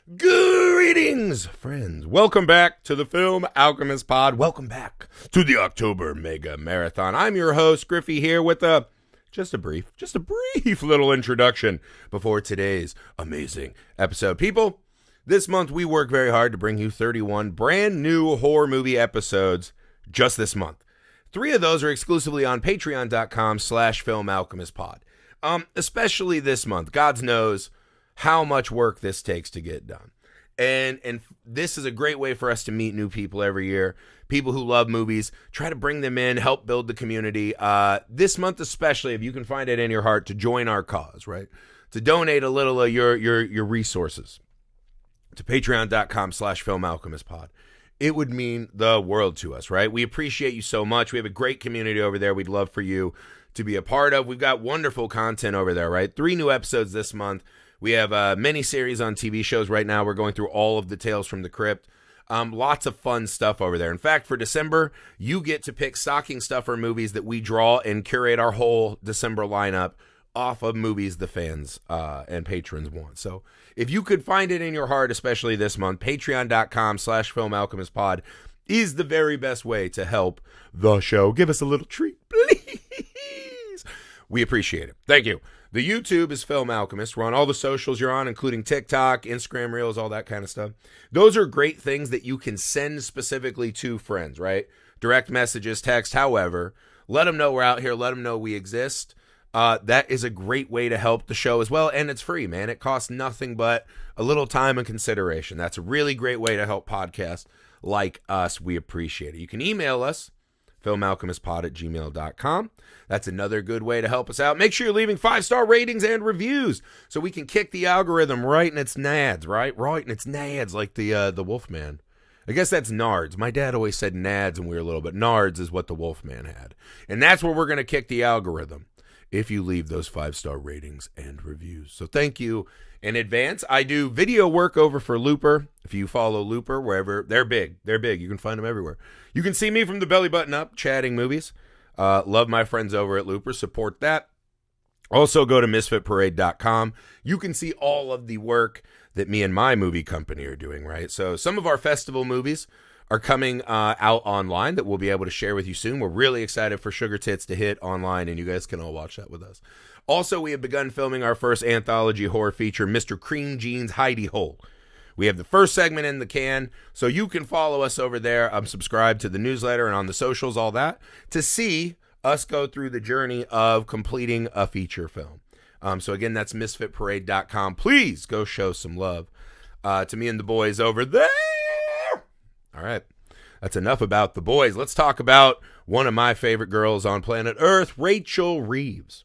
Greetings, friends. Welcome back to the Film Alchemist Pod. Welcome back to the October Mega Marathon. I'm your host, Griffey, here with just a brief little introduction before today's amazing episode. People, this month we work very hard to bring you 31 brand new horror movie episodes just this month. 3 of those are exclusively on patreon.com/filmalchemistpod. Especially this month. God knows how much work this takes to get done. And this is a great way for us to meet new people every year. People who love movies, try to bring them in, help build the community. This month especially, if you can find it in your heart to join our cause, right? To donate a little of your resources to patreon.com/filmalchemistpod. It would mean the world to us, right? We appreciate you so much. We have a great community over there we'd love for you to be a part of. We've got wonderful content over there, right? 3 new episodes this month. We have many series on TV shows right now. We're going through all of the Tales from the Crypt. Lots of fun stuff over there. In fact, for December, you get to pick stocking stuffer movies that we draw and curate our whole December lineup off of movies the fans and patrons want. So if you could find it in your heart, especially this month, patreon.com/filmalchemistpod is the very best way to help the show. Give us a little treat, please. We appreciate it. Thank you. The YouTube is Film Alchemist. We're on all the socials you're on, including TikTok, Instagram Reels, all that kind of stuff. Those are great things that you can send specifically to friends, right? Direct messages, text, however. Let them know we're out here. Let them know we exist. That is a great way to help the show as well, and it's free, man. It costs nothing but a little time and consideration. That's a really great way to help podcasts like us. We appreciate it. You can email us, filmalchemistpod@gmail.com. That's another good way to help us out. Make sure you're leaving 5-star ratings and reviews so we can kick the algorithm right in its nads, right? Right in its nads, like the Wolfman. I guess that's nards. My dad always said nads when we were little, but nards is what the Wolfman had. And that's where we're going to kick the algorithm if you leave those 5-star ratings and reviews. So thank you in advance. I do video work over for Looper. If you follow Looper, wherever, they're big. They're big. You can find them everywhere. You can see me from the belly button up, chatting movies. Love my friends over at Looper. Support that. Also go to misfitparade.com. You can see all of the work that me and my movie company are doing, right? So some of our festival movies are coming out online that we'll be able to share with you soon. We're really excited for Sugar Tits to hit online, and you guys can all watch that with us. Also, we have begun filming our first anthology horror feature, Mr. Cream Jeans Hidey Hole. We have the first segment in the can, so you can follow us over there. Subscribe to the newsletter and on the socials, all that, to see us go through the journey of completing a feature film. So again, that's misfitparade.com. Please go show some love to me and the boys over there. All right, that's enough about the boys. Let's talk about one of my favorite girls on planet Earth, Rachel Reeves.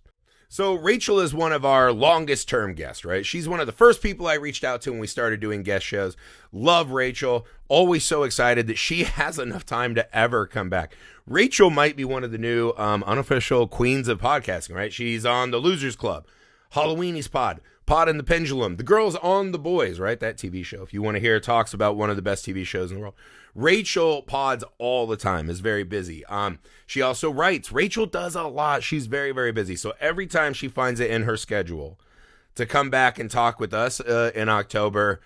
So Rachel is one of our longest term guests, right? She's one of the first people I reached out to when we started doing guest shows. Love Rachel. Always so excited that she has enough time to ever come back. Rachel might be one of the new unofficial queens of podcasting, right? She's on the Losers Club, Halloweenies Pod, Pod and the Pendulum, The Girls on the Boys, right? That TV show. If you want to hear talks about one of the best TV shows in the world. Rachel pods all the time, is very busy. She also writes. Rachel does a lot. She's very, very busy. So every time she finds it in her schedule to come back and talk with us in October,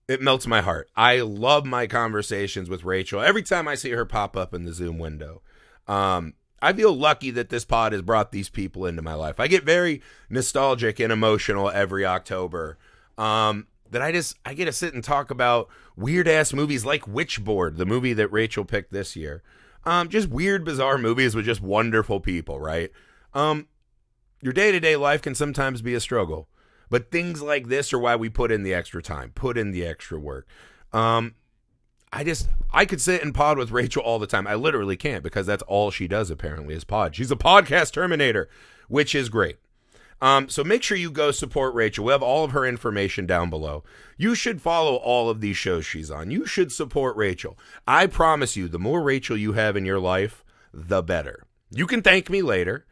it melts my heart. I love my conversations with Rachel. Every time I see her pop up in the Zoom window, I feel lucky that this pod has brought these people into my life. I get very nostalgic and emotional every October. That I get to sit and talk about weird ass movies like Witchboard, the movie that Rachel picked this year. Just weird, bizarre movies with just wonderful people, right? Your day-to-day life can sometimes be a struggle, but things like this are why we put in the extra time, put in the extra work. I could sit and pod with Rachel all the time. I literally can't, because that's all she does apparently is pod. She's a podcast terminator, which is great. So make sure you go support Rachel. We have all of her information down below. You should follow all of these shows she's on. You should support Rachel. I promise you, the more Rachel you have in your life, the better. You can thank me later.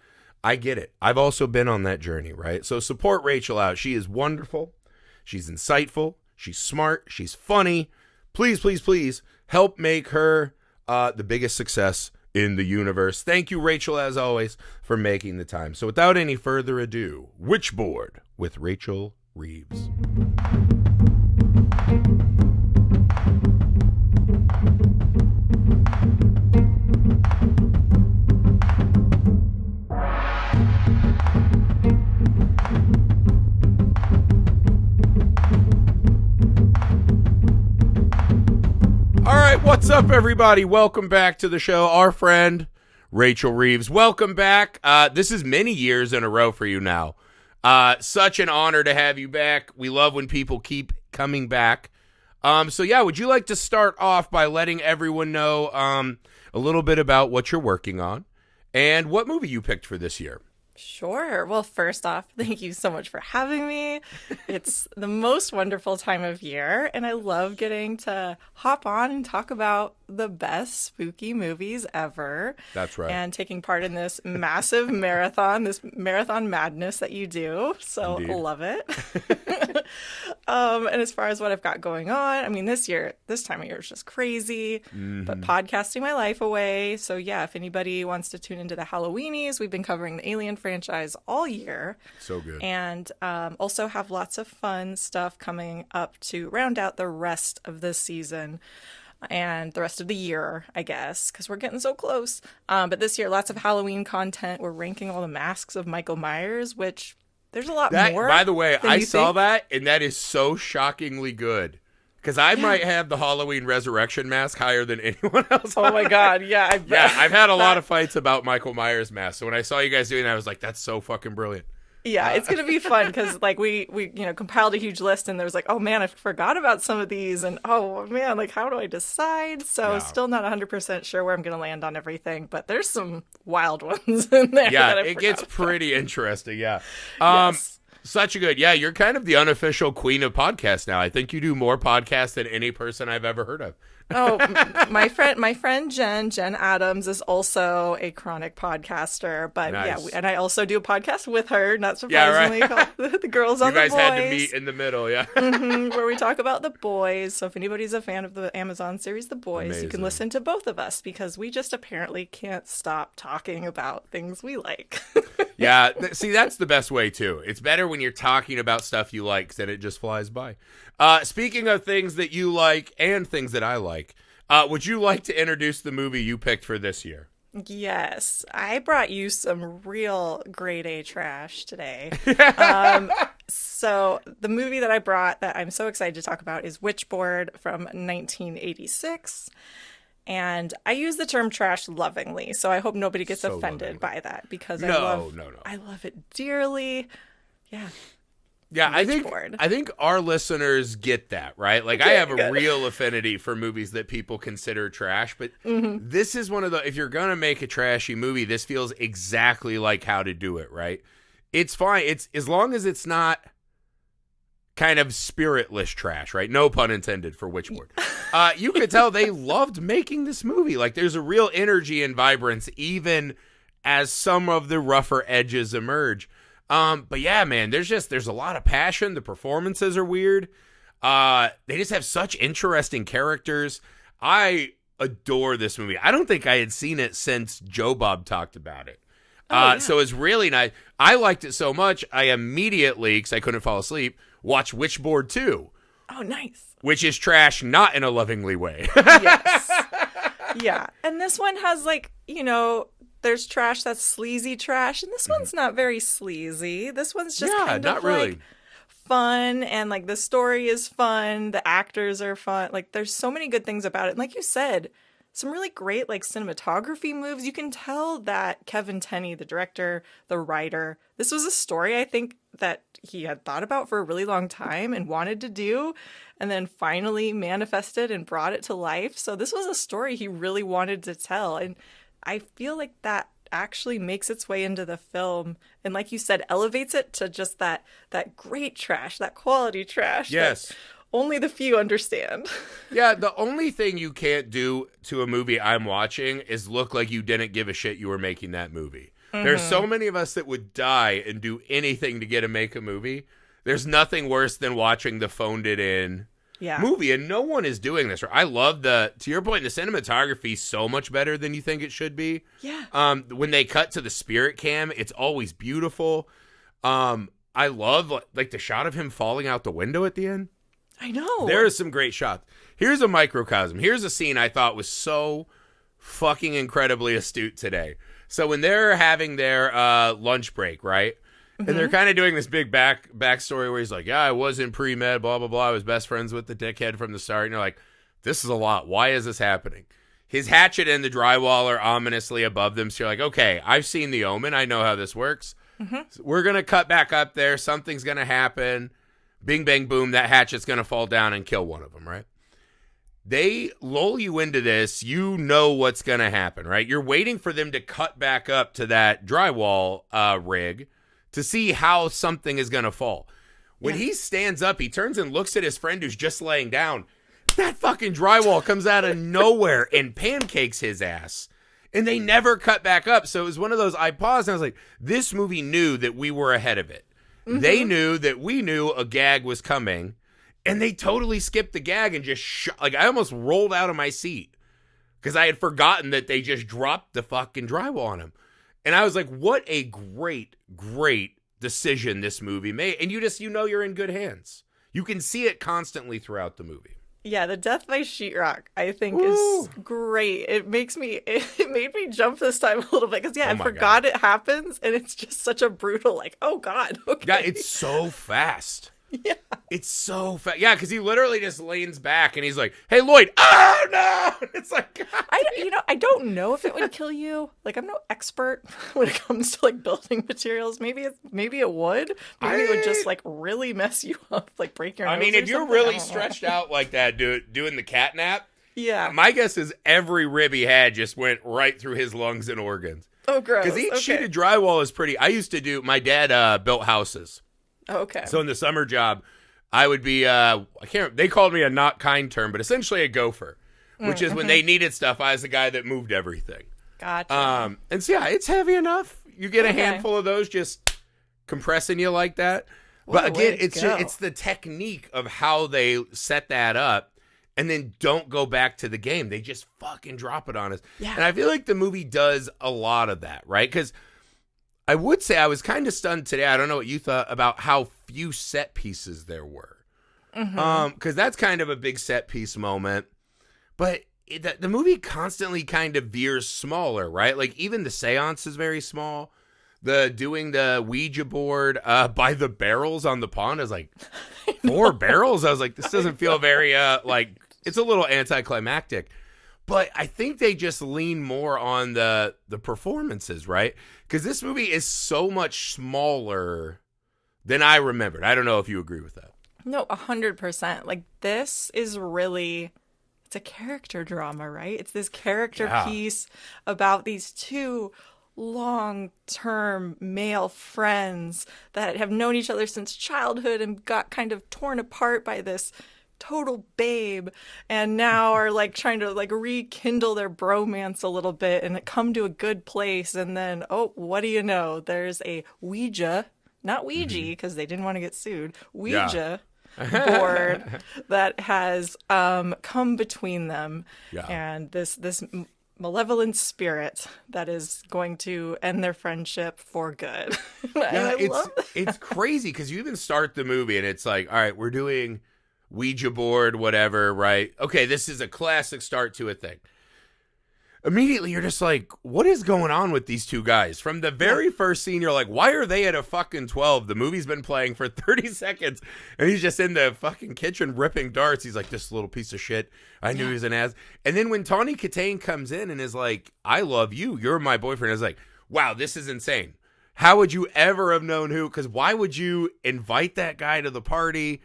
I get it. I've also been on that journey, right? So support Rachel out. She is wonderful. She's insightful. She's smart. She's funny. Please, please, please help make her the biggest success in the universe. Thank you, Rachel, as always, for making the time. So without any further ado, Witchboard with Rachel Reeves. What's up, everybody? Welcome back to the show. Our friend, Rachel Reeves. Welcome back. This is many years in a row for you now. Such an honor to have you back. We love when people keep coming back. So yeah, would you like to start off by letting everyone know a little bit about what you're working on and what movie you picked for this year? Sure. Well, first off, thank you so much for having me. It's the most wonderful time of year, and I love getting to hop on and talk about the best spooky movies ever. That's right. And taking part in this massive marathon, this marathon madness that you do. So Indeed. Love it. And as far as what I've got going on, I mean, this time of year is just crazy, but podcasting my life away. So yeah, if anybody wants to tune into the Halloweenies, we've been covering the Alien franchise all year. So good. And also have lots of fun stuff coming up to round out the rest of this season and the rest of the year, I guess, because we're getting so close. But this year, lots of Halloween content. We're ranking all the masks of Michael Myers, which there's a lot more. By the way, I saw think. that, and that is so shockingly good. Because I might have the Halloween Resurrection mask higher than anyone else. Oh my God, yeah, I bet. Yeah, I've had a lot of fights about Michael Myers mask. So when I saw you guys doing that, I was like, that's so fucking brilliant. Yeah, it's going to be fun because like we compiled a huge list and there was like, oh man, I forgot about some of these and oh man, like how do I decide? So still not 100% sure where I'm going to land on everything, but there's some wild ones in there. Yeah, that it gets pretty interesting. Yeah. Yes. Such a good. Yeah, you're kind of the unofficial queen of podcasts now. I think you do more podcasts than any person I've ever heard of. Oh, my friend Jen Adams is also a chronic podcaster, but nice. yeah, and I also do a podcast with her, not surprisingly, called The Girls on the Boys. You guys had to meet in the middle, yeah. Where we talk about The Boys. So if anybody's a fan of the Amazon series The Boys, Amazing. You can listen to both of us because we just apparently can't stop talking about things we like. Yeah, see, that's the best way, too. It's better when you're talking about stuff you like than it just flies by. Speaking of things that you like and things that I like, would you like to introduce the movie you picked for this year? Yes, I brought you some real grade A trash today. So the movie that I brought that I'm so excited to talk about is Witchboard from 1986. And I use the term trash lovingly, so I hope nobody gets offended by that because I love it dearly. Yeah. Yeah, I think our listeners get that, right? Like, I have a real affinity for movies that people consider trash, but this is one of the, if you're going to make a trashy movie, this feels exactly like how to do it, right? It's fine. It's as long as it's not kind of spiritless trash, right? No pun intended for Witchboard. You could tell they loved making this movie. Like, there's a real energy and vibrance, even as some of the rougher edges emerge. But yeah, man, there's a lot of passion. The performances are weird. They just have such interesting characters. I adore this movie. I don't think I had seen it since Joe Bob talked about it. So it's really nice. I liked it so much, I immediately, because I couldn't fall asleep, watched Witchboard 2. Oh, nice. Which is trash, not in a lovingly way. Yes. Yeah. And this one has there's trash that's sleazy trash, and this one's not very sleazy. This one's just kind of really. Like fun, and like the story is fun, the actors are fun. Like there's so many good things about it. And like you said, some really great like cinematography moves. You can tell that Kevin Tenney, the director, the writer, this was a story I think that he had thought about for a really long time and wanted to do, and then finally manifested and brought it to life. So this was a story he really wanted to tell, and I feel like that actually makes its way into the film and, like you said, elevates it to just that great trash, that quality trash. Yes. Only the few understand. Yeah, the only thing you can't do to a movie I'm watching is look like you didn't give a shit you were making that movie. There's so many of us that would die and do anything to get to make a movie. There's nothing worse than watching the phoned it in movie, and no one is doing this. I love to your point, the cinematography is so much better than you think it should be. Yeah. When they cut to the spirit cam, it's always beautiful. I love like the shot of him falling out the window at the end. I know. There are some great shots. Here's a microcosm. Here's a scene I thought was so fucking incredibly astute today. So when they're having their lunch break, right? And they're kind of doing this big backstory where he's like, yeah, I was in pre-med, blah, blah, blah. I was best friends with the dickhead from the start. And you're like, this is a lot. Why is this happening? His hatchet and the drywall are ominously above them. So you're like, okay, I've seen The Omen. I know how this works. So we're going to cut back up there. Something's going to happen. Bing, bang, boom. That hatchet's going to fall down and kill one of them, right? They lull you into this. You know what's going to happen, right? You're waiting for them to cut back up to that drywall rig to see how something is going to fall. When he stands up, he turns and looks at his friend who's just laying down. That fucking drywall comes out of nowhere and pancakes his ass. And they never cut back up. So it was one of those, I paused and I was like, this movie knew that we were ahead of it. They knew that we knew a gag was coming. And they totally skipped the gag and just like I almost rolled out of my seat because I had forgotten that they just dropped the fucking drywall on him. And I was like, what a great, great decision this movie made. And you know you're in good hands. You can see it constantly throughout the movie. Yeah, the death by sheetrock, I think, is great. It made me jump this time a little bit because, I forgot it happens, and it's just such a brutal, like, oh, God, okay. Yeah, it's so fast. Yeah. It's so fast. Yeah, because he literally just leans back, and he's like, hey, Lloyd, oh, no! It's like, I don't know if it would kill you. Like, I'm no expert when it comes to, like, building materials. Maybe it would. Maybe it would just, like, really mess you up, like, break your nose. I mean, if you're really stretched out like that, doing the cat nap, my guess is every rib he had just went right through his lungs and organs. Oh, gross. Because each sheet of drywall is pretty. My dad built houses. Okay. So in the summer job, I would be, they called me a not kind term, but essentially a gopher, which is when they needed stuff, I was the guy that moved everything. Gotcha. And so, it's heavy enough. You get a handful of those just compressing you like that. But again, it's the technique of how they set that up and then don't go back to the game. They just fucking drop it on us. Yeah. And I feel like the movie does a lot of that, right? Because I would say I was kind of stunned today. I don't know what you thought about how few set pieces there were. Because that's kind of a big set piece moment. But the movie constantly kind of veers smaller, right? Like even the seance is very small. Doing the Ouija board by the barrels on the pond, I was like, 4 barrels? I was like, this doesn't feel very, it's a little anticlimactic. But I think they just lean more on the performances, right? Because this movie is so much smaller than I remembered. I don't know if you agree with that. No, 100%. Like, this is really, it's a character drama, right? It's this character piece about these two long-term male friends that have known each other since childhood and got kind of torn apart by this total babe and now are like trying to like rekindle their bromance a little bit and come to a good place. And then, what do you know? There's a Ouija, not Ouija because they didn't want to get sued, Ouija board that has come between them and this malevolent spirit that is going to end their friendship for good. It's crazy because you even start the movie and it's like, all right, we're doing Ouija board, whatever, right? Okay, this is a classic start to a thing. Immediately, you're just like, what is going on with these two guys? From the very first scene, you're like, why are they at a fucking 12? The movie's been playing for 30 seconds, and he's just in the fucking kitchen ripping darts. He's like, this little piece of shit. I knew he was an ass. And then when Tawny Katane comes in and is like, I love you. You're my boyfriend. I was like, wow, this is insane. How would you ever have known who? Because why would you invite that guy to the party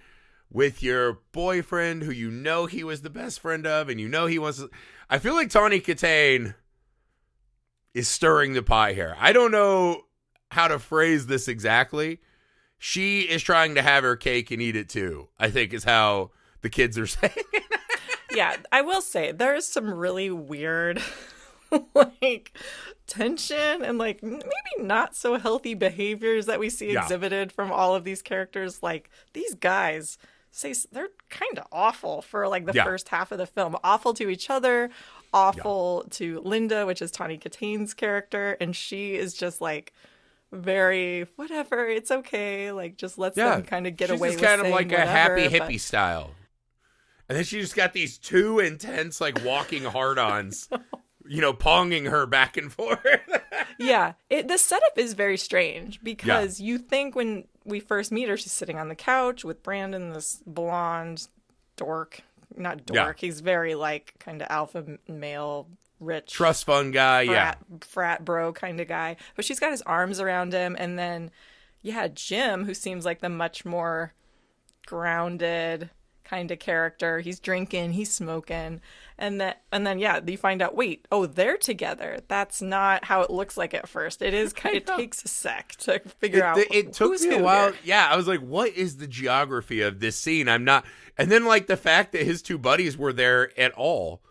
with your boyfriend who you know he was the best friend of and you know he wants to... I feel like Tawny Katane is stirring the pie here. I don't know how to phrase this exactly. She is trying to have her cake and eat it too, I think is how the kids are saying. Yeah, I will say there is some really weird like tension and like maybe not so healthy behaviors that we see exhibited from all of these characters. Like these guys they're kind of awful for like the first half of the film. Awful to each other, awful to Linda, which is Tawny Katane's character, and she is just like very whatever, it's okay, like just lets them kind of get away with saying whatever. She's kind of like a happy hippie style. And then she just got these two intense like walking hard-ons, you know, ponging her back and forth. The setup is very strange because you think when we first meet her, she's sitting on the couch with Brandon, this blonde dork, not dork. He's very like kind of alpha male, rich, trust fund guy, frat bro kind of guy. But she's got his arms around him, and then Jim, who seems like the much more grounded kind of character. He's drinking, he's smoking, and then you find out, wait, they're together. That's not how it looks like at first. It is kind of takes a sec to figure out. It took me a while. Here. Yeah, I was like, what is the geography of this scene? I'm not. And then like the fact that his two buddies were there at all.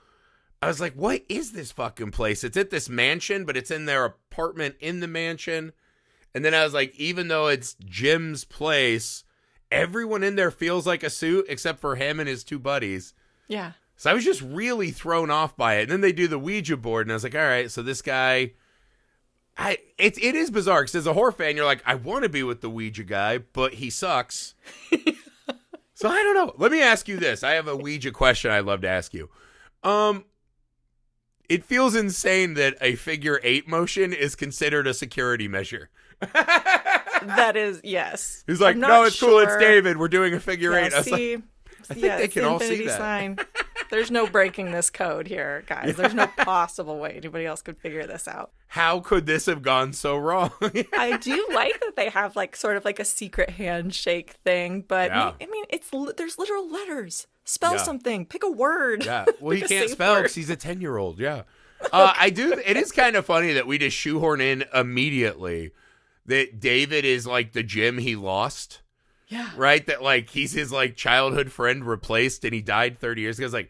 I was like, what is this fucking place? It's at this mansion, but it's in their apartment in the mansion. And then I was like, even though it's Jim's place, everyone in there feels like a suit except for him and his two buddies. Yeah. So I was just really thrown off by it. And then they do the Ouija board, and I was like, all right, so this guy, it is bizarre because as a horror fan, you're like, I want to be with the Ouija guy, but he sucks. So I don't know. Let me ask you this. I have a Ouija question I'd love to ask you. It feels insane that a figure 8 motion is considered a security measure. That is, yes. He's like, no, it's cool. It's David. We're doing a figure 8. I was see, like, I think they can all see that. Sign. There's no breaking this code here, guys. There's no possible way anybody else could figure this out. How could this have gone so wrong? I do like that they have like sort of like a secret handshake thing, but I mean, there's literal letters. Spell something. Pick a word. Yeah. Well, he can't spell because he's a 10-year-old. Yeah. I do. It is kind of funny that we just shoehorn in immediately that David is like the Jim he lost. Yeah. Right? That like he's his like childhood friend replaced and he died 30 years ago. It's like,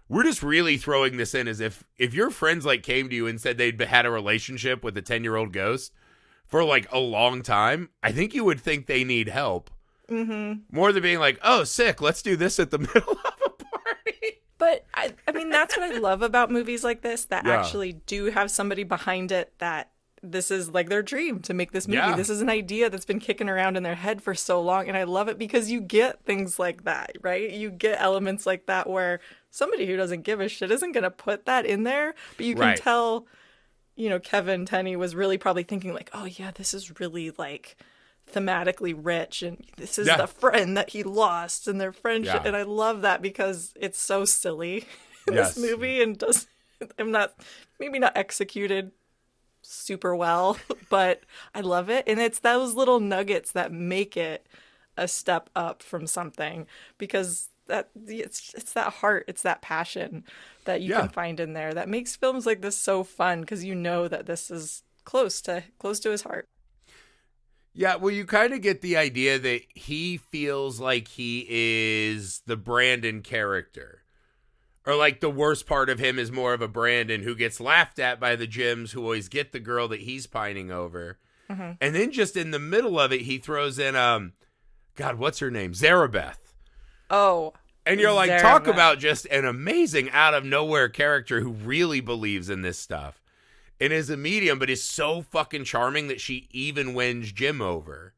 we're just really throwing this in as if your friends like came to you and said they'd had a relationship with a 10-year-old ghost for like a long time. I think you would think they need help. Mm-hmm. More than being like, oh, sick, let's do this at the middle of a party. But I mean, that's what I love about movies like this that actually do have somebody behind it that this is like their dream to make this movie. Yeah. This is an idea that's been kicking around in their head for so long. And I love it because you get things like that, right? You get elements like that where somebody who doesn't give a shit isn't going to put that in there. But you can tell, Kevin Tenney was really probably thinking like, oh yeah, this is really like thematically rich. And this is the friend that he lost and their friendship. Yeah. And I love that because it's so silly in this movie and maybe not executed super well, but I love it. And it's those little nuggets that make it a step up from something because it's that heart, it's that passion that you can find in there that makes films like this so fun because you know that this is close to his heart. Yeah, well, you kind of get the idea that he feels like he is the Brandon character. Or like the worst part of him is more of a Brandon who gets laughed at by the Jims who always get the girl that he's pining over. Mm-hmm. And then just in the middle of it, he throws in, God, what's her name? Zarabeth. Oh. And you're like, talk about just an amazing out of nowhere character who really believes in this stuff. And is a medium, but is so fucking charming that she even wins Jim over.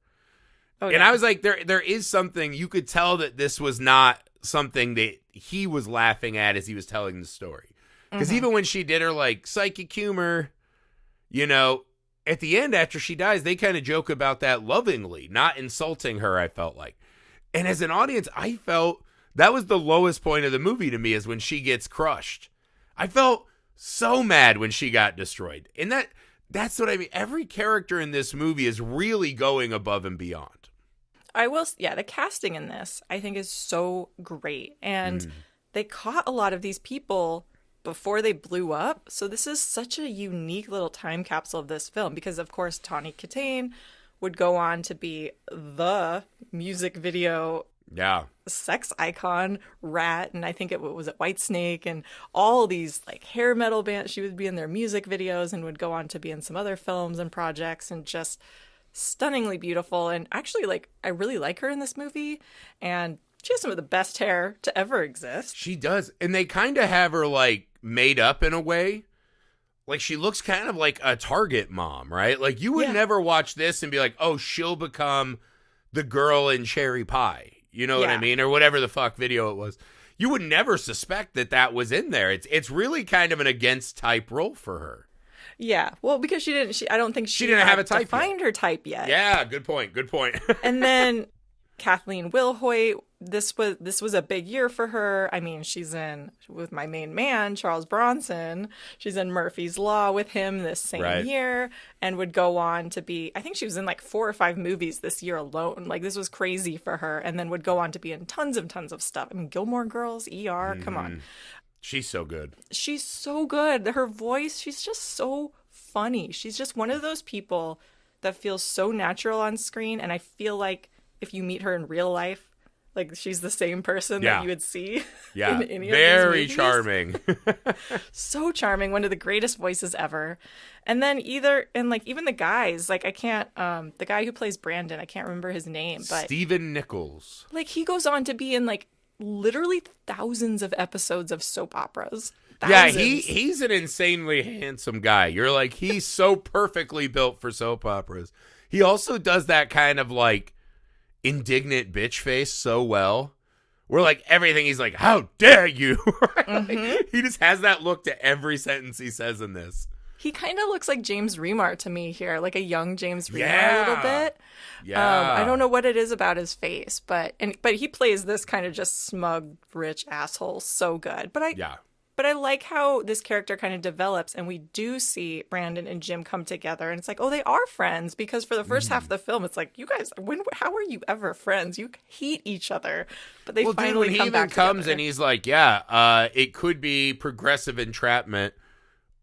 Oh, yeah. And I was like, there is something, you could tell that this was not something that he was laughing at as he was telling the story. Because even when she did her like psychic humor, at the end after she dies, they kind of joke about that lovingly, not insulting her, I felt like. And as an audience, I felt that was the lowest point of the movie to me is when she gets crushed. I felt so mad when she got destroyed. And that's what I mean. Every character in this movie is really going above and beyond. The casting in this, I think, is so great. And they caught a lot of these people before they blew up. So this is such a unique little time capsule of this film because, of course, Tawny Kitaen would go on to be the music video sex icon, Rat, and I think it was at Whitesnake, and all these like hair metal bands. She would be in their music videos and would go on to be in some other films and projects and just stunningly beautiful. And actually, like, I really like her in this movie, and she has some of the best hair to ever exist. She does. And they kind of have her like made up in a way. Like she looks kind of like a Target mom, right? Like you would never watch this and be like, oh, she'll become the girl in Cherry Pie. You know what I mean? Or whatever the fuck video it was. You would never suspect that was in there. It's really kind of an against type role for her. Yeah. Well, because I don't think she didn't have a type to find her type yet. Yeah, good point. And then Kathleen Wilhoit, this was a big year for her. I mean, she's in with my main man, Charles Bronson. She's in Murphy's Law with him this same year, and would go on to be, I think she was in like 4 or 5 movies this year alone. Like, this was crazy for her, and then would go on to be in tons of stuff. I mean, Gilmore Girls, ER, come on. She's so good. She's so good. Her voice, she's just so funny. She's just one of those people that feels so natural on screen, and I feel like if you meet her in real life, like, she's the same person that you would see in any of these movies. Very charming. So charming. One of the greatest voices ever. And then even the guys, like, I can't, the guy who plays Brandon, I can't remember his name, but Stephen Nichols. like, he goes on to be in like literally thousands of episodes of soap operas. Yeah, Thousands. he's an insanely handsome guy. You're like, he's so perfectly built for soap operas. He also does that kind of like indignant bitch face so well. We're like, everything he's like, how dare you? Like, he just has that look to every sentence he says in this. He kind of looks like James Remar to me here, like a young James Remar a little bit. Yeah. I don't know what it is about his face, but he plays this kind of just smug, rich asshole so good. But I like how this character kind of develops, and we do see Brandon and Jim come together, and it's like, oh, they are friends, because for the first half of the film, it's like, you guys, how are you ever friends? You hate each other, but they finally come back together. When he even comes and he's like, it could be progressive entrapment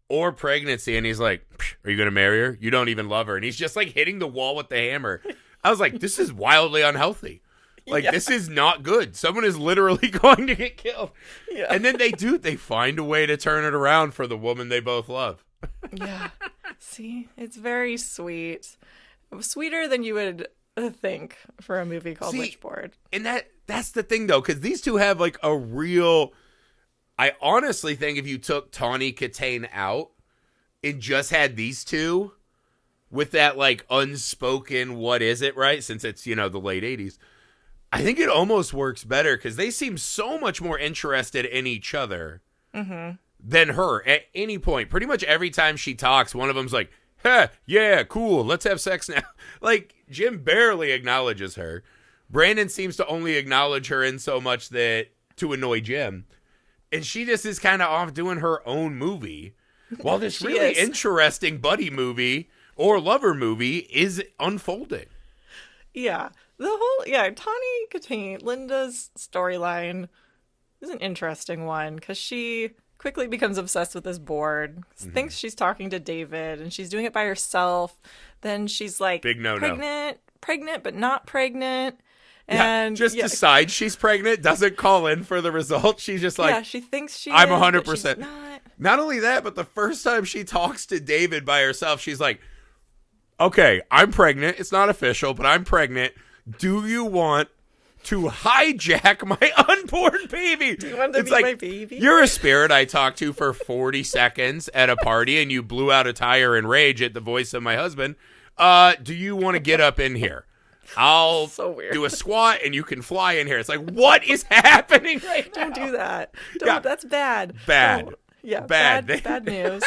or pregnancy, and he's like, are you going to marry her? You don't even love her. And he's just like hitting the wall with the hammer. I was like, this is wildly unhealthy. Like, this is not good. Someone is literally going to get killed. Yeah. And then they find a way to turn it around for the woman they both love. Yeah. See, it's very sweet. Sweeter than you would think for a movie called Witchboard. And that's the thing, though, because these two have like a real... I honestly think if you took Tawny Katane out and just had these two with that like unspoken what is it, right? Since it's, the late 80s. I think it almost works better because they seem so much more interested in each other than her at any point. Pretty much every time she talks, one of them's like, yeah, cool, let's have sex now. Like, Jim barely acknowledges her. Brandon seems to only acknowledge her in so much that to annoy Jim. And she just is kind of off doing her own movie while this really interesting buddy movie or lover movie is unfolding. Yeah. Tawny Katane, Linda's storyline is an interesting one because she quickly becomes obsessed with this board, thinks she's talking to David, and she's doing it by herself. Then she's like, big no-no. Pregnant, but not pregnant. And decides she's pregnant, doesn't call in for the results. She's just like, she thinks I'm is, 100%. But she's not. Not only that, but the first time she talks to David by herself, she's like, okay, I'm pregnant. It's not official, but I'm pregnant. Do you want to hijack my unborn baby? Do you want to be my baby? You're a spirit I talked to for 40 seconds at a party, and you blew out a tire in rage at the voice of my husband. Do you want to get up in here? I'll do a squat, and you can fly in here. It's like, what is happening right now? Don't do that. That's bad. Bad. Bad news.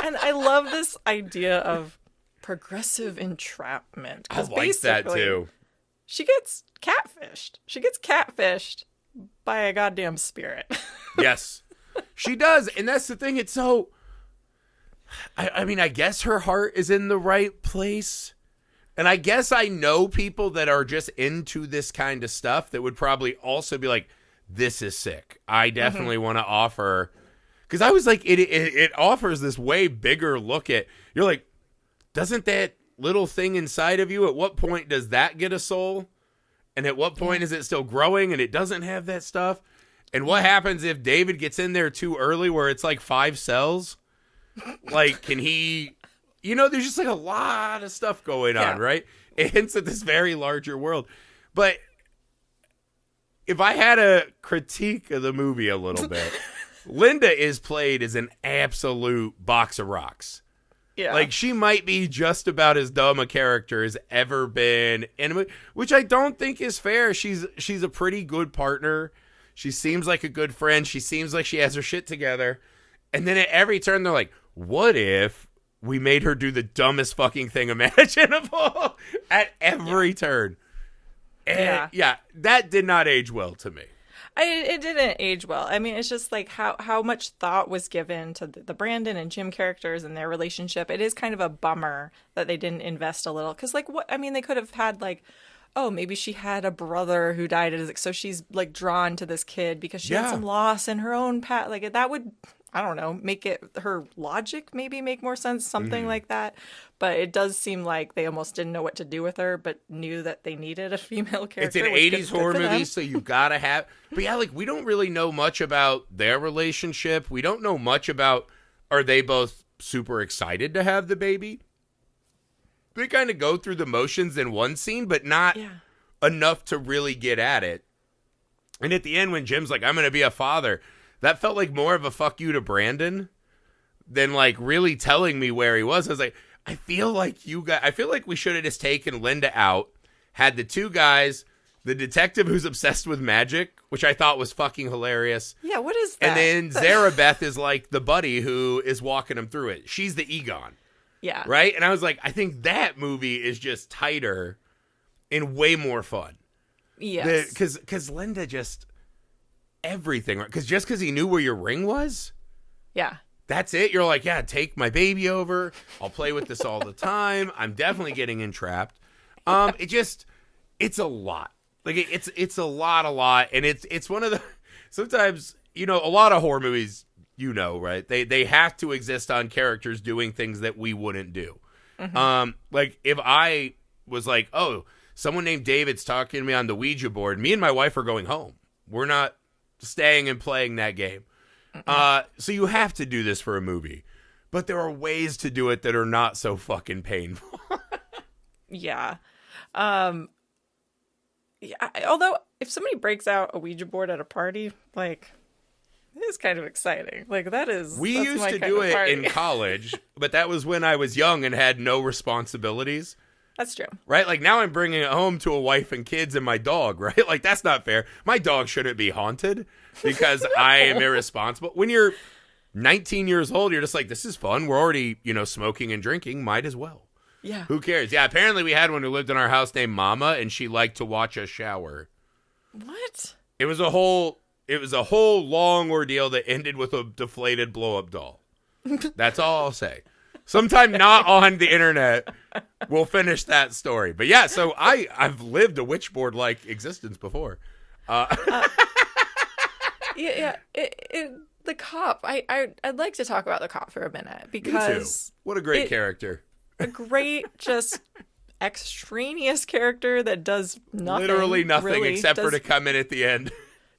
And I love this idea of progressive entrapment. I like that, too. She gets catfished. She gets catfished by a goddamn spirit. Yes, she does. And that's the thing. It's so... I mean, I guess her heart is in the right place. And I guess I know people that are just into this kind of stuff that would probably also be like, this is sick. I definitely want to offer... Because I was like, it offers this way bigger look at... You're like, doesn't that little thing inside of you, at what point does that get a soul? And at what point is it still growing and it doesn't have that stuff? And what happens if David gets in there too early where it's like 5 cells? Like, can he... there's just like a lot of stuff going on, right? It hints at this very larger world. But if I had a critique of the movie a little bit, Linda is played as an absolute box of rocks. Yeah. Like, she might be just about as dumb a character as ever been in a movie, which I don't think is fair. She's a pretty good partner. She seems like a good friend. She seems like she has her shit together. And then at every turn, they're like, what if we made her do the dumbest fucking thing imaginable at every turn? And yeah, that did not age well to me. It didn't age well. I mean, it's just like how much thought was given to the Brandon and Jim characters and their relationship. It is kind of a bummer that they didn't invest a little. Because, like, what I mean, they could have had, like, oh, maybe she had a brother who died, so she's, like, drawn to this kid because she had some loss in her own past. Like, that would, I don't know, make it, her logic maybe make more sense, something like that. But it does seem like they almost didn't know what to do with her, but knew that they needed a female character. It's an 80s horror movie, so you gotta have... But yeah, like, we don't really know much about their relationship. We don't know much about, are they both super excited to have the baby? They kind of go through the motions in one scene, but not enough to really get at it. And at the end, when Jim's like, I'm going to be a father, that felt like more of a fuck you to Brandon than, like, really telling me where he was. I was like, I feel like we should have just taken Linda out, had the two guys, the detective who's obsessed with magic, which I thought was fucking hilarious. Yeah, what is that? And then Zarabeth is like the buddy who is walking him through it. She's the Egon. Yeah. Right? And I was like, I think that movie is just tighter and way more fun. Yes. Because Linda just, everything. Because just because he knew where your ring was? Yeah. That's it? You're like, yeah, take my baby over. I'll play with this all the time. I'm definitely getting entrapped. It's a lot. Like, it's a lot. And it's one of the, sometimes, you know, a lot of horror movies, you know, right? They have to exist on characters doing things that we wouldn't do. Mm-hmm. Like, if I was like, oh, someone named David's talking to me on the Ouija board, me and my wife are going home. We're not staying and playing that game. So you have to do this for a movie. But there are ways to do it that are not so fucking painful. Yeah. Although, if somebody breaks out a Ouija board at a party, like, it is kind of exciting. Like, we used to do it in college, but that was when I was young and had no responsibilities. That's true. Right? Like, now I'm bringing it home to a wife and kids and my dog, right? Like, that's not fair. My dog shouldn't be haunted because no. I am irresponsible. When you're 19 years old, you're just like, this is fun. We're already, smoking and drinking. Might as well. Yeah. Who cares? Yeah, apparently we had one who lived in our house named Mama, and she liked to watch us shower. What? It was a whole long ordeal that ended with a deflated blow-up doll. That's all I'll say. Sometime not on the internet, we'll finish that story. But yeah, so I've lived a Witchboard-like existence before. The cop. I'd like to talk about the cop for a minute because me too. What a great character. A great, just extraneous character that does nothing. Literally nothing really, except for to come in at the end.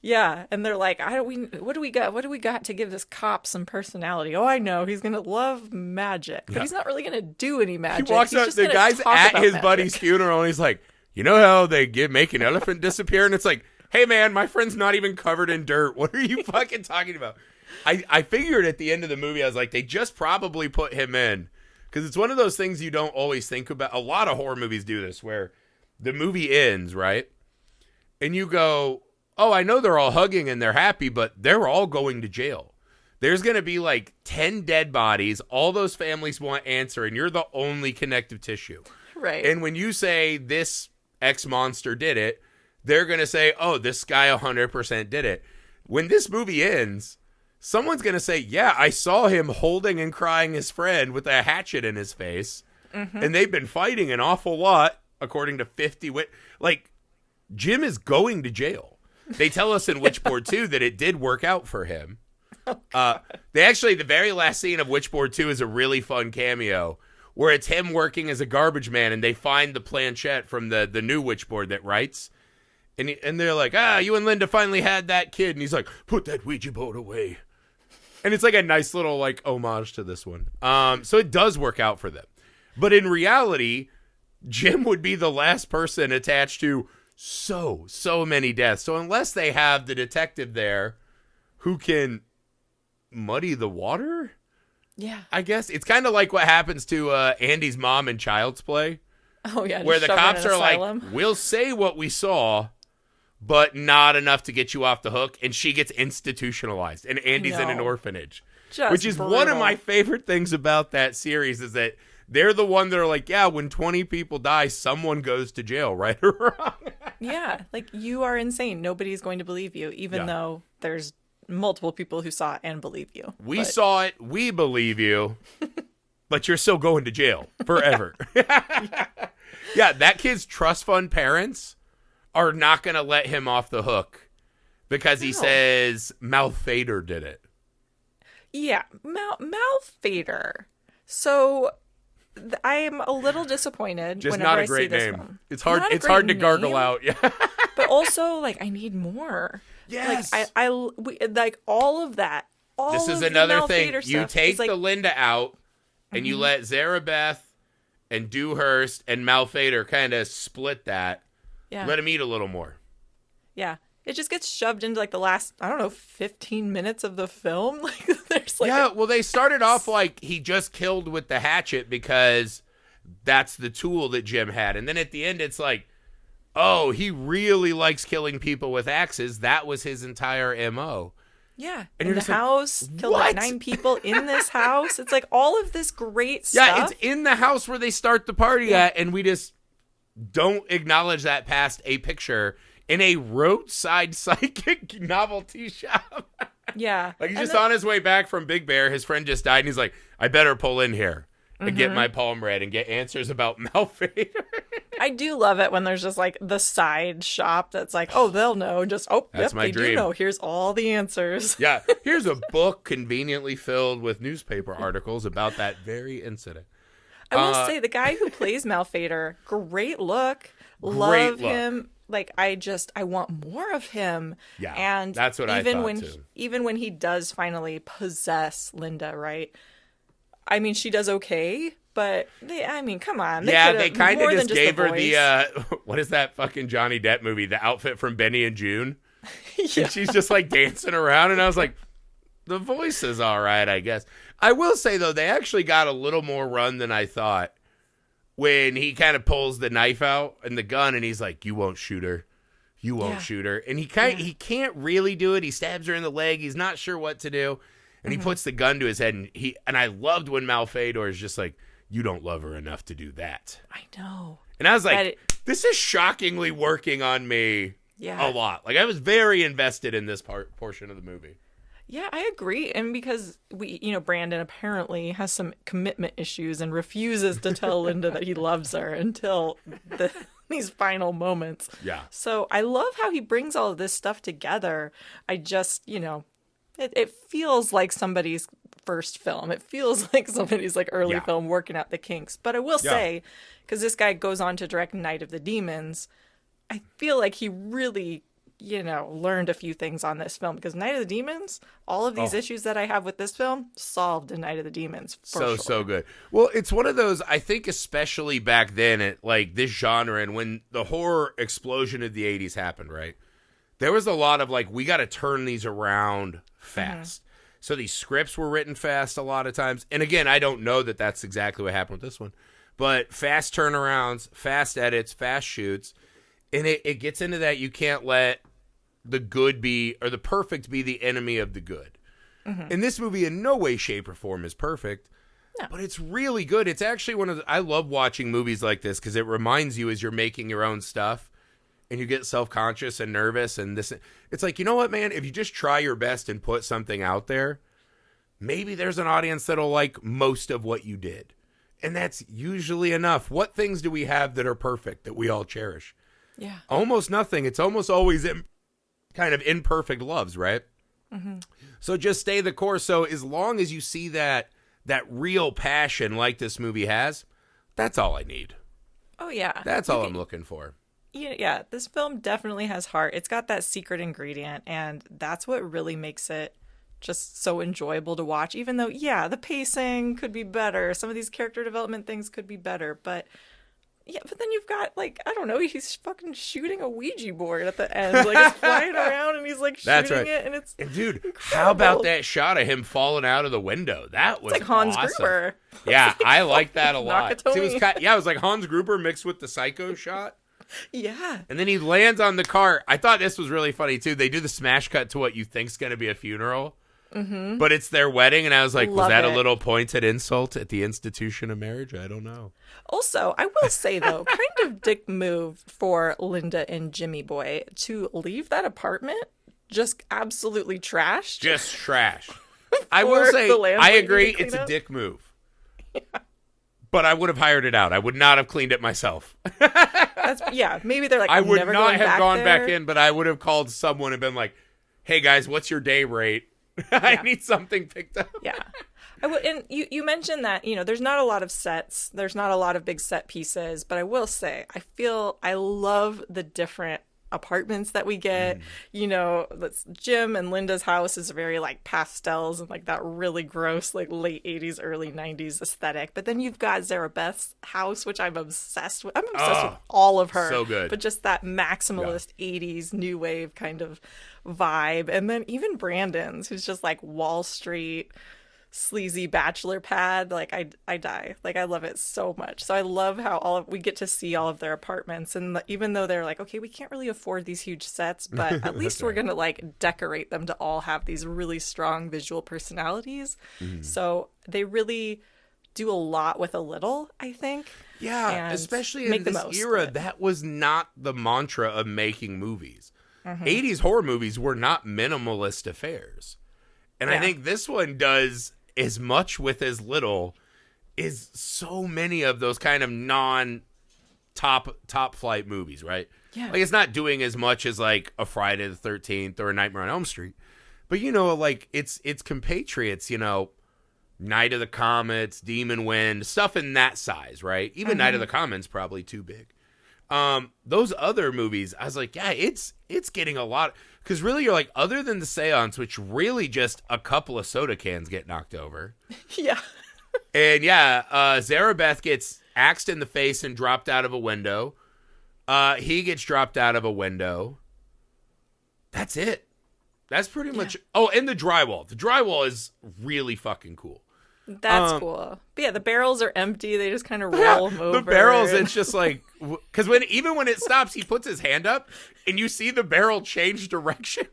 Yeah, and they're like, what do we got? What do we got to give this cop some personality? Oh, I know, he's gonna love magic, but he's not really gonna do any magic. He walks up, the guy's at his buddy's funeral, and he's like, you know how they make an elephant disappear? And it's like, hey man, my friend's not even covered in dirt. What are you fucking talking about? I figured at the end of the movie, I was like, they just probably put him in. Because it's one of those things you don't always think about. A lot of horror movies do this, where the movie ends, right? And you go, oh, I know they're all hugging and they're happy, but they're all going to jail. There's going to be like 10 dead bodies. All those families want answer, and you're the only connective tissue. Right. And when you say this X monster did it, they're going to say, oh, this guy 100% did it. When this movie ends, someone's going to say, yeah, I saw him holding and crying his friend with a hatchet in his face. Mm-hmm. And they've been fighting an awful lot, according to 50. Like, Jim is going to jail. They tell us in Witchboard 2 that it did work out for him. The very last scene of Witchboard 2 is a really fun cameo where it's him working as a garbage man, and they find the planchette from the new Witchboard that writes. And they're like, you and Linda finally had that kid. And he's like, put that Ouija board away. And it's like a nice little like homage to this one. So it does work out for them. But in reality, Jim would be the last person attached to so many deaths. So unless they have the detective there who can muddy the water, yeah, I guess it's kind of like what happens to Andy's mom in Child's Play. Oh yeah, where the cops are like, we'll say what we saw, but not enough to get you off the hook, and she gets institutionalized, and Andy's in an orphanage. Just which is brutal. One of my favorite things about that series is that they're the one that are like, yeah, when 20 people die, someone goes to jail, right or wrong. Yeah, like, you are insane. Nobody's going to believe you, even though there's multiple people who saw it and believe you. We saw it. We believe you. But you're still going to jail forever. Yeah, that kid's trust fund parents are not going to let him off the hook because he says Malfader did it. Yeah, Malfader. So I am a little disappointed. Just whenever not a I see great this name. film. It's hard. Not a It's great hard to gargle name, out. Yeah. But also, like, I need more. Yes. Like, we, like, all of that. All This is of the another thing. Malfader You stuff take is, like, the Linda out, and you let Zarabeth and Dewhurst and Malfader kind of split that. yeah. Let him eat a little more. Yeah. It just gets shoved into, like, the last, I don't know, 15 minutes of the film. Like, there's, like... Yeah, well, they started off like he just killed with the hatchet because that's the tool that Jim had. And then at the end, it's like, oh, he really likes killing people with axes. That was his entire M.O. Yeah. And in you're the just like, house, killed, what? like, 9 people in this house. It's, like, all of this great stuff. Yeah, it's in the house where they start the party at, and we just don't acknowledge that past a picture in a roadside psychic novelty shop. Yeah. Like, he's just on his way back from Big Bear. His friend just died, and he's like, I better pull in here and get my palm read and get answers about Malfader. I do love it when there's just, like, the side shop that's like, oh, they'll know. Just, oh, That's yep, my they dream. do know. Here's all the answers. Yeah, here's a book conveniently filled with newspaper articles about that very incident. I will say, the guy who plays Malfader, great look. Great Love look. him. Like, I want more of him. Yeah, and that's what I even thought, when too. even when he does finally possess Linda, right? I mean, she does okay, but I mean, come on. They kind of just gave her voice. the, what is that fucking Johnny Depp movie? The outfit from Benny and June? Yeah. And she's just like dancing around, and I was like, the voice is all right, I guess. I will say, though, they actually got a little more run than I thought when he kind of pulls the knife out and the gun, and he's like, you won't shoot her. You won't shoot her. And he can't really do it. He stabs her in the leg. He's not sure what to do. And he puts the gun to his head, and I loved when Malfader is just like, you don't love her enough to do that. I know. And I was like, this is shockingly working on me a lot. Like, I was very invested in this portion of the movie. Yeah, I agree. And because Brandon apparently has some commitment issues and refuses to tell Linda that he loves her until these final moments. Yeah. So I love how he brings all of this stuff together. I just, it feels like somebody's first film. It feels like somebody's like early film working out the kinks. But I will say, because this guy goes on to direct Night of the Demons, I feel like he really learned a few things on this film, because Night of the Demons, all of these issues that I have with this film, solved in Night of the Demons. So good. Well, it's one of those, I think, especially back then, at like this genre, and when the horror explosion of the 80s happened, right? There was a lot of like, we got to turn these around fast. So these scripts were written fast a lot of times. And again, I don't know that that's exactly what happened with this one, but fast turnarounds, fast edits, fast shoots. And it gets into that you can't let the good be, or the perfect be the enemy of the good. And this movie in no way, shape, or form is perfect, but it's really good. It's actually one of the, I love watching movies like this because it reminds you as you're making your own stuff and you get self-conscious and nervous. And this, it's like, you know what, man, if you just try your best and put something out there, maybe there's an audience that'll like most of what you did. And that's usually enough. What things do we have that are perfect that we all cherish? Yeah. Almost nothing. It's almost always kind of imperfect loves, right? So just stay the course. So as long as you see that real passion like this movie has, that's all I need. Oh, yeah. That's all I'm looking for. Yeah, this film definitely has heart. It's got that secret ingredient, and that's what really makes it just so enjoyable to watch. Even though, the pacing could be better. Some of these character development things could be better, but then you've got, like, I don't know, he's fucking shooting a Ouija board at the end. Like, it's flying around and he's, like, shooting it, and it's dude, incredible. How about that shot of him falling out of the window? That was like Hans awesome. Gruber. Yeah, I like that a lot. Nakatomi. It was like Hans Gruber mixed with the Psycho shot. Yeah. And then he lands on the car. I thought this was really funny, too. They do the smash cut to what you think's going to be a funeral. but it's their wedding, and I was like, was Love that a it. little pointed insult at the institution of marriage? I don't know. Also, I will say though, kind of dick move for Linda and Jimmy Boy to leave that apartment just absolutely trashed. Just trash. I For will say, the landlady I to agree, clean it's a up? dick move. But I would have hired it out. I would not have cleaned it myself. Maybe they're like, I I'm would never not going have back gone there. back in, but I would have called someone and been like, hey guys, what's your day rate? I Yeah. need something picked up. Yeah. I would, and you mentioned that, there's not a lot of sets, there's not a lot of big set pieces, but I will say, I love the different apartments that we get. Jim and Linda's house is very like pastels and like that really gross, like late 80s, early 90s aesthetic. But then you've got Zarabeth's house, which I'm obsessed with. I'm obsessed with all of her. so good. But just that maximalist 80s new wave kind of vibe. And then even Brandon's, who's just like Wall Street sleazy bachelor pad. Like I die. Like I love it so much. So I love how we get to see all of their apartments, and even though they're like, okay, we can't really afford these huge sets, but at least we're gonna like decorate them to all have these really strong visual personalities. So they really do a lot with a little, I think. Yeah, and especially in make the this most era, of it. that was not the mantra of making movies. 80s horror movies were not minimalist affairs. And I Yeah. think this one does as much with as little. Is so many of those kind of non-top flight movies, right? Yeah. Like it's not doing as much as like a Friday the 13th or a Nightmare on Elm Street. But like it's compatriots, Night of the Comets, Demon Wind, stuff in that size, right? Even Night of the Comets probably too big. Those other movies, I was like, yeah, it's getting a lot, because really you're like, other than the seance, which really just a couple of soda cans get knocked over. Yeah. And Zarabeth gets axed in the face and dropped out of a window. He gets dropped out of a window. That's it. That's pretty much. Oh, and the drywall. The drywall is really fucking cool. That's cool. But yeah, the barrels are empty. They just kind of roll them over. The barrels, it's just like, because even when it stops, he puts his hand up and you see the barrel change direction.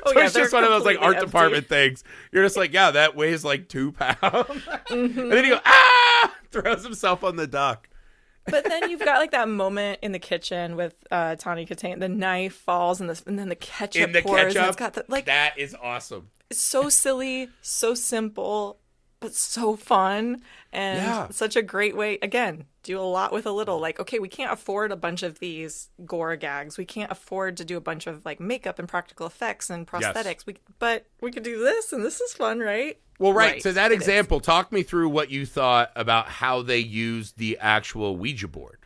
Oh, So yeah, it's just they're one of those like art completely department empty. things. You're just like, yeah, that weighs like 2 pounds. And then he goes, throws himself on the dock. But then you've got like that moment in the kitchen with Tawny Katane. The knife falls and then the ketchup In the pours. ketchup, And it's got that is awesome. it's so silly, so simple, but so fun, and such a great way. Again, do a lot with a little. Like, okay, we can't afford a bunch of these gore gags. We can't afford to do a bunch of like makeup and practical effects and prosthetics. But we could do this, and this is fun, right? Well, right. So that it example, talk me through what you thought about how they used the actual Ouija board.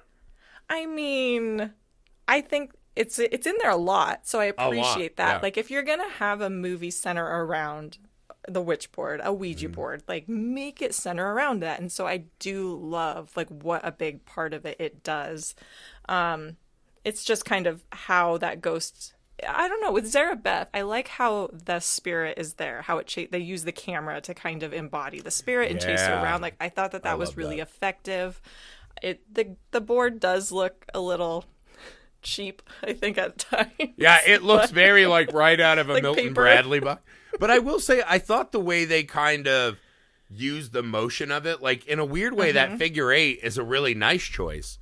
I mean, I think it's in there a lot, so I appreciate that. yeah. Like, if you're gonna have a movie center around the Witchboard, a Ouija board, like make it center around that. And so I do love like what a big part of it does. It's just kind of how that ghost. I don't know, with Zarabeth, I like how the spirit is there, how they use the camera to kind of embody the spirit and chase her Yeah. around. Like, I thought that was love really that. effective. The board does look a little cheap, I think, at times. Yeah, it looks very like right out of a Like Milton paper. Bradley book. But I will say, I thought the way they kind of used the motion of it, like in a weird way, that figure 8 is a really nice choice,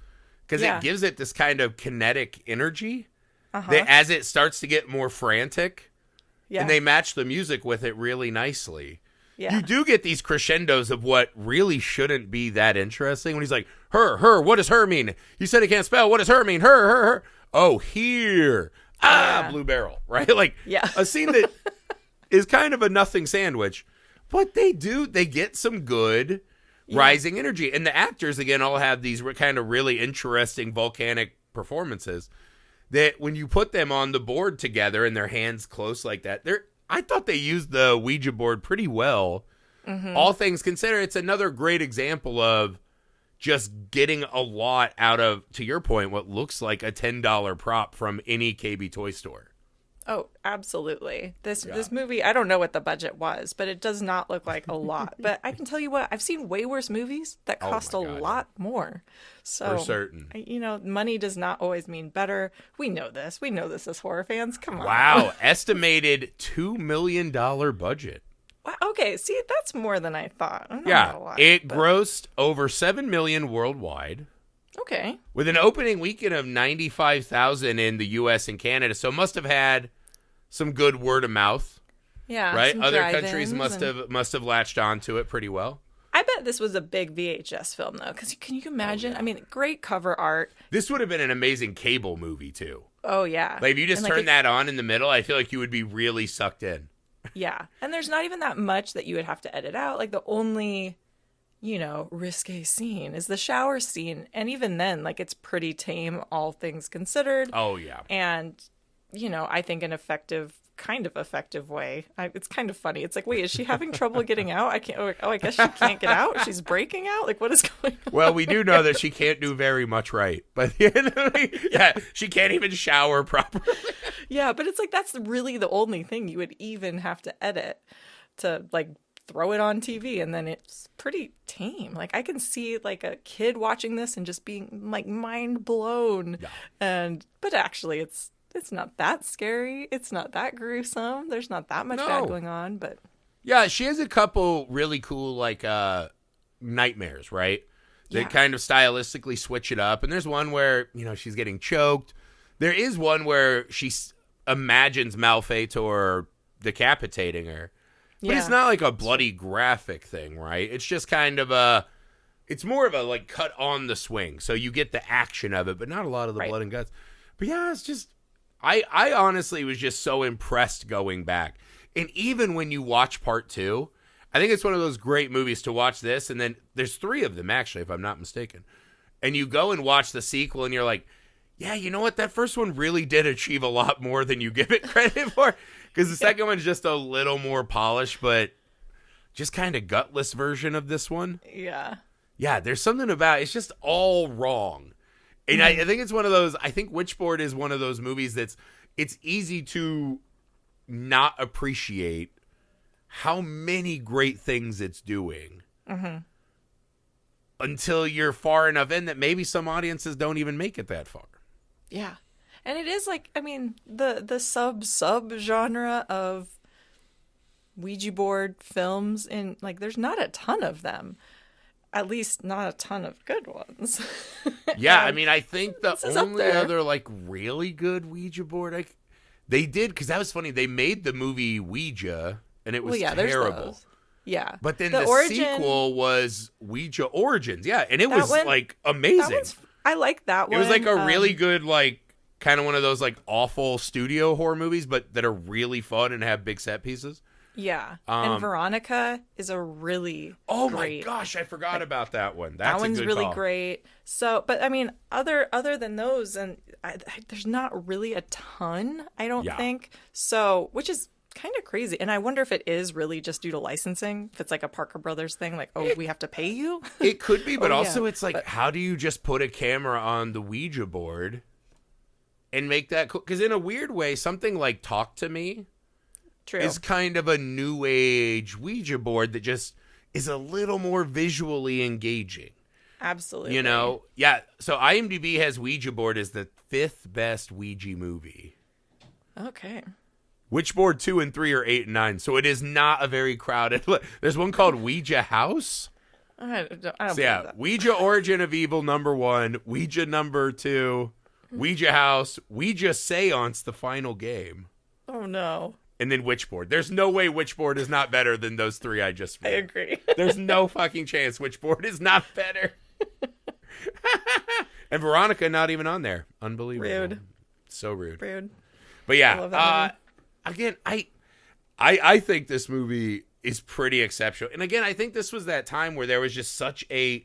because Yeah. it gives it this kind of kinetic energy that as it starts to get more frantic, Yeah. and they match the music with it really nicely. Yeah. You do get these crescendos of what really shouldn't be that interesting. When he's like, her, what does her mean? You said he can't spell. What does her mean? Her. Oh, here. Yeah. Blue barrel, right? Like Yeah. a scene that is kind of a nothing sandwich, but they get some good rising energy. And the actors, again, all have these kind of really interesting volcanic performances that when you put them on the board together and their hands close like that, I thought they used the Ouija board pretty well. All things considered, it's another great example of just getting a lot out of, to your point, what looks like a $10 prop from any KB toy store. Oh, absolutely. This movie, I don't know what the budget was, but it does not look like a lot. But I can tell you what, I've seen way worse movies that cost my a God, lot more. So, For certain. money does not always mean better. We know this. We know this as horror fans. Come on. Wow. Estimated $2 million budget. Okay, see, that's more than I thought. I don't know Yeah, a lot, it but- grossed over 7 million worldwide, Okay. with an opening weekend of 95,000 in the U.S. and Canada. So it must have had some good word of mouth, Yeah. right? some Other drive-ins countries and- must have latched onto it pretty well. I bet this was a big VHS film, though, because can you imagine? yeah. I mean, great cover art. This would have been an amazing cable movie too. Oh, yeah. Like if you just And, like, turn that on in the middle, I feel like you would be really sucked in. Yeah. And there's not even that much that you would have to edit out. Like, the only, risque scene is the shower scene. And even then, like, it's pretty tame, all things considered. Oh yeah. And, I think an kind of effective way. It's kind of funny. It's like, wait, is she having trouble getting out? I guess she can't get out. She's breaking out. Like, what is going on? Well, we do know that she can't do very much right, but yeah, she can't even shower properly. Yeah, but it's like, that's really the only thing you would even have to edit to, like, throw it on TV, and then it's pretty tame. Like, I can see, like, a kid watching this and just being, like, mind blown. Yeah. But actually, it's not that scary. It's not that gruesome. There's not that much bad going on, but... Yeah, she has a couple really cool, like, nightmares, right? That kind of stylistically switch it up. And there's one where, she's getting choked. There is one where she imagines Malfetor decapitating her. But it's not like a bloody graphic thing, right? It's just kind of it's more of a, like, cut on the swing. So you get the action of it, but not a lot of the blood and guts. But yeah, it's just... I honestly was just so impressed going back. And even when you watch part 2, I think it's one of those great movies to watch this. And then there's 3 of them, actually, if I'm not mistaken. And you go and watch the sequel and you're like, yeah, you know what? That first one really did achieve a lot more than you give it credit for. Because the second one's just a little more polished, but just kind of gutless version of this one. Yeah. Yeah, there's something about it's just all wrong. And I think it's one of those, I think Witchboard is one of those movies it's easy to not appreciate how many great things it's doing until you're far enough in that maybe some audiences don't even make it that far. Yeah. And it is like, I mean, the sub genre of Ouija board films, and like, there's not a ton of them. At least not a ton of good ones. Yeah, I mean, I think the This is up only there. other, like, really good Ouija board, they did, because that was funny, they made the movie Ouija, and it was there's terrible. those. Yeah. But then the Origin, sequel was Ouija Origins, yeah, and it That was, one- like, that amazing. I like that one. It was, like, a really good, like, kind of one of those, like, awful studio horror movies, but that are really fun and have big set pieces. Yeah. And Veronica is a really Oh great, my gosh, I forgot about that one. that That's one's a good really call. great. So, but I mean, other than those, and there's not really a ton, I don't think. So, which is kind of crazy. And I wonder if it is really just due to licensing. If it's like a Parker Brothers thing, like, we have to pay you. It could be, but Oh, also yeah. it's like, how do you just put a camera on the Ouija board and make that cool? Because in a weird way, something like Talk to Me True. is kind of a new age Ouija board that just is a little more visually engaging. Absolutely. Yeah. So IMDb has Ouija board as the 5th best Ouija movie. Okay. Witchboard 2 and 3 are 8 and 9, so it is not a very crowded. There's one called Ouija House. I don't So believe yeah, that. Ouija Origin of Evil #1, Ouija #2, Ouija House, Ouija Seance, the final game, Oh no. and then Witchboard. There's no way Witchboard is not better than those 3 I just I read. agree. There's no fucking chance Witchboard is not better. And Veronica not even on there. Unbelievable. Rude. So rude. Rude. But I yeah, love that again, I think this movie is pretty exceptional. And again, I think this was that time where there was just such an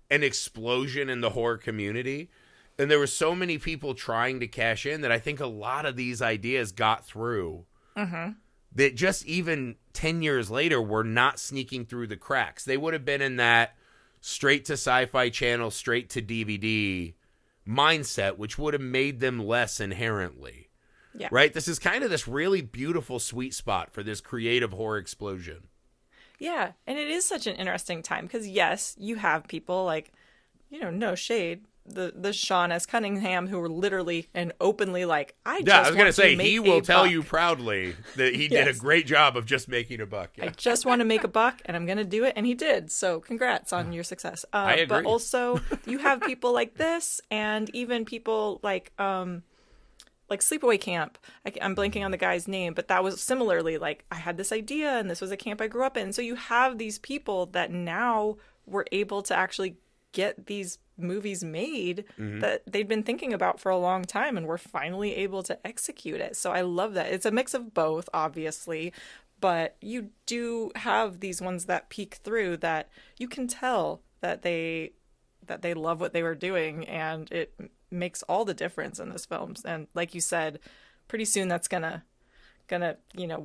explosion in the horror community, and there were so many people trying to cash in that I think a lot of these ideas got through. That just even 10 years later were not sneaking through the cracks. They would have been in that straight to Sci-Fi Channel, straight to DVD mindset, which would have made them less inherently. Yeah. Right? This is kind of this really beautiful sweet spot for this creative horror explosion. Yeah, and it is such an interesting time because, yes, you have people like, no shade, the Sean S. Cunningham, who were literally and openly like, I was want gonna to say make he will a tell buck. you proudly that he did a Yes. great job of just making a buck. I Yeah. just want to make a buck, and I'm going to do it, and he did. So congrats on your success. I agree. But also, you have people like this, and even people like Sleepaway Camp. I'm blanking on the guy's name, but that was similarly like, I had this idea, and this was a camp I grew up in. So you have these people that now were able to actually get these movies made that they'd been thinking about for a long time, and we're finally able to execute it. So I love that. It's a mix of both, obviously, but you do have these ones that peek through that you can tell that they love what they were doing, and it makes all the difference in this film. And like you said, pretty soon that's gonna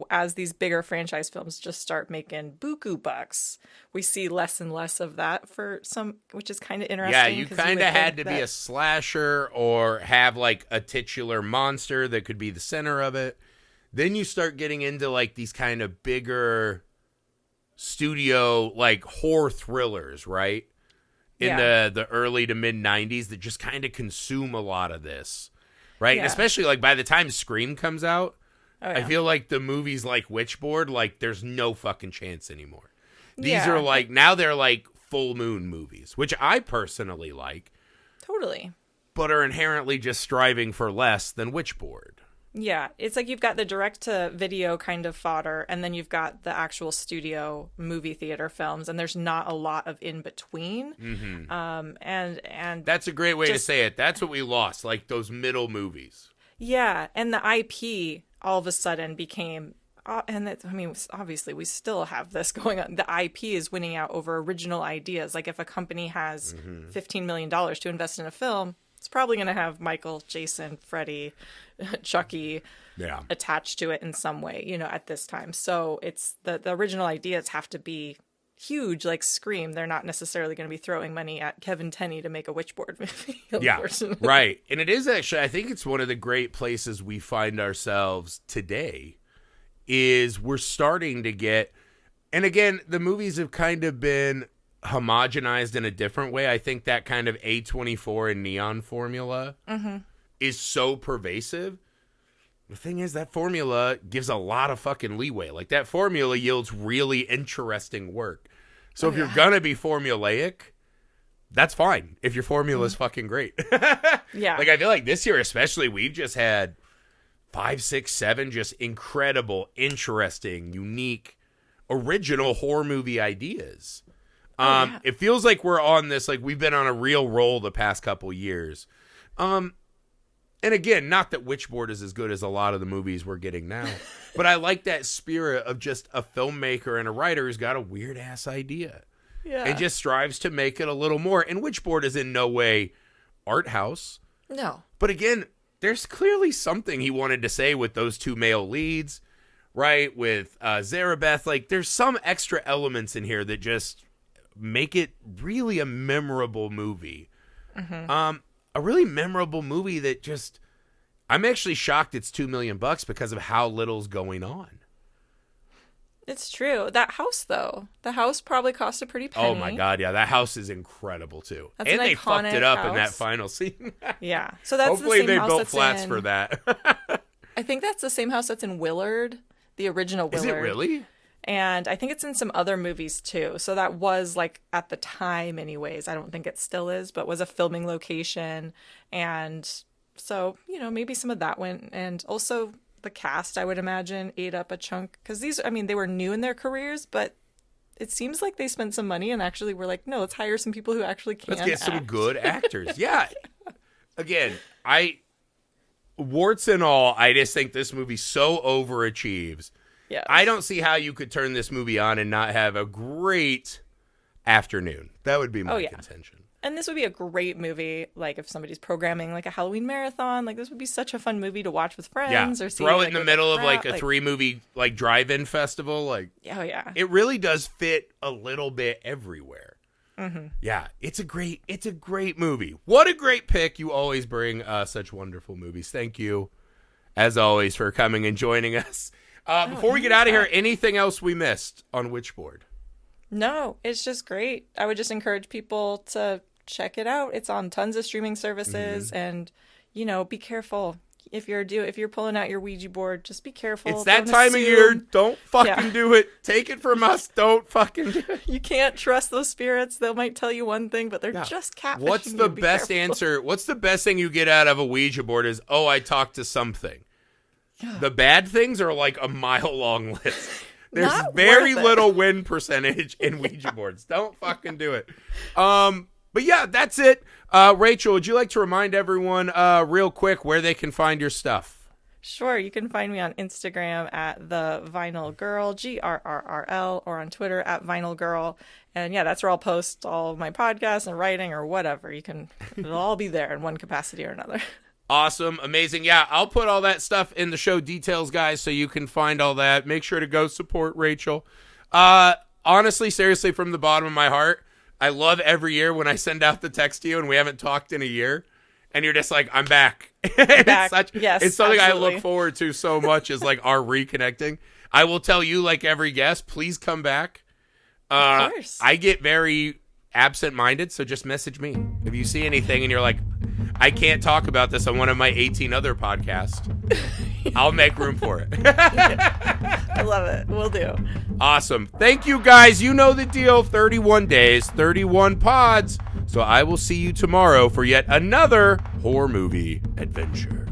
as these bigger franchise films just start making buku bucks, we see less and less of that for some, which is kind of interesting. Yeah, you kind of had to be a slasher or have like a titular monster that could be the center of it. Then you start getting into like these kind of bigger studio like horror thrillers, right? In the early to mid 90s that just kind of consume a lot of this, right? Yeah. And especially like by the time Scream comes out, Oh, yeah. I feel like the movies like Witchboard, like there's no fucking chance anymore. These Yeah. are like, now they're like full moon movies, which I personally like, Totally. but are inherently just striving for less than Witchboard. Yeah, it's like you've got the direct-to-video kind of fodder, and then you've got the actual studio movie theater films, and there's not a lot of in between. And That's a great way to just- say it. That's what we lost, like those middle movies. yeah, and the IP all of a sudden became, obviously we still have this going on. The IP is winning out over original ideas. Like if a company has $15 million to invest in a film, it's probably going to have Michael, Jason, Freddy, Chucky attached to it in some way, at this time. So it's the original ideas have to be huge, like Scream. They're not necessarily going to be throwing money at Kevin Tenney to make a Witchboard movie. Yeah, right. And it is actually, I think it's one of the great places we find ourselves today is we're starting to get, and again, the movies have kind of been homogenized in a different way. I think that kind of A24 and Neon formula is so pervasive. The thing is, that formula gives a lot of fucking leeway. Like, that formula yields really interesting work. So if you're going to be formulaic, that's fine. If your formula is fucking great. Yeah. Like, I feel like this year especially, we've just had 5, 6, 7 just incredible, interesting, unique, original horror movie ideas. It feels like we're on this, like, we've been on a real roll the past couple years. And again, not that Witchboard is as good as a lot of the movies we're getting now, but I like that spirit of just a filmmaker and a writer who's got a weird-ass idea. Yeah. And just strives to make it a little more. And Witchboard is in no way art house. No. But again, there's clearly something he wanted to say with those two male leads, right? With Zarabeth. Like, there's some extra elements in here that just make it really a memorable movie. A really memorable movie that just, I'm actually shocked it's $2 million because of how little's going on. It's true. That house, though, the house probably cost a pretty penny. Oh my God, yeah, that house is incredible too. That's and an they fucked it iconic up in that house. final scene. Yeah. So that's Hopefully the same they house built that's flats in, for that. I think that's the same house that's in Willard, the original Willard. Is it really? And I think it's in some other movies too. So that was like at the time anyways, I don't think it still is, but was a filming location. And so, maybe some of that went. And also the cast, I would imagine, ate up a chunk. Because they were new in their careers, but it seems like they spent some money and actually were like, no, let's hire some people who actually can Let's get some act. good actors. Yeah. Again, warts and all, I just think this movie so overachieves. Yeah. I don't see how you could turn this movie on and not have a great afternoon. That would be my contention. And this would be a great movie, like if somebody's programming like a Halloween marathon, like this would be such a fun movie to watch with friends or see. Throw it like, in the with middle of crowd, like a 3-movie like drive-in festival. Like, oh yeah, it really does fit a little bit everywhere. Yeah, it's a great movie. What a great pick. You always bring such wonderful movies. Thank you, as always, for coming and joining us. Before we get out of here, anything else we missed on Witchboard? No, it's just great. I would just encourage people to check it out. It's on tons of streaming services, and be careful. If you're pulling out your Ouija board, just be careful. It's that time of year. Don't fucking do it. Take it from us. Don't fucking do it. You can't trust those spirits. They might tell you one thing, but they're just catfishing. What's the best answer? What's the best thing you get out of a Ouija board is, oh, I talked to something. Yeah. The bad things are like a mile-long list. There's very little win percentage in Ouija boards. Don't fucking do it. But yeah, that's it. Rachel, would you like to remind everyone real quick where they can find your stuff? Sure. You can find me on Instagram at the Vinyl Girl, GRRRL, or on Twitter at Vinyl Girl. And yeah, that's where I'll post all of my podcasts and writing or whatever. It'll all be there in one capacity or another. Awesome. Amazing. Yeah, I'll put all that stuff in the show details, guys, so you can find all that. Make sure to go support Rachel. Honestly, seriously, from the bottom of my heart, I love every year when I send out the text to you and we haven't talked in a year, and you're just like, I'm back. Yes, it's something absolutely. I look forward to so much is like our reconnecting. I will tell you, like every guest, please come back. Of course. I get very absent-minded, so just message me. If you see anything and you're like, I can't talk about this on one of my 18 other podcasts, I'll make room for it. I love it. Will do. Awesome. Thank you, guys. You know the deal. 31 days, 31 pods. So I will see you tomorrow for yet another horror movie adventure.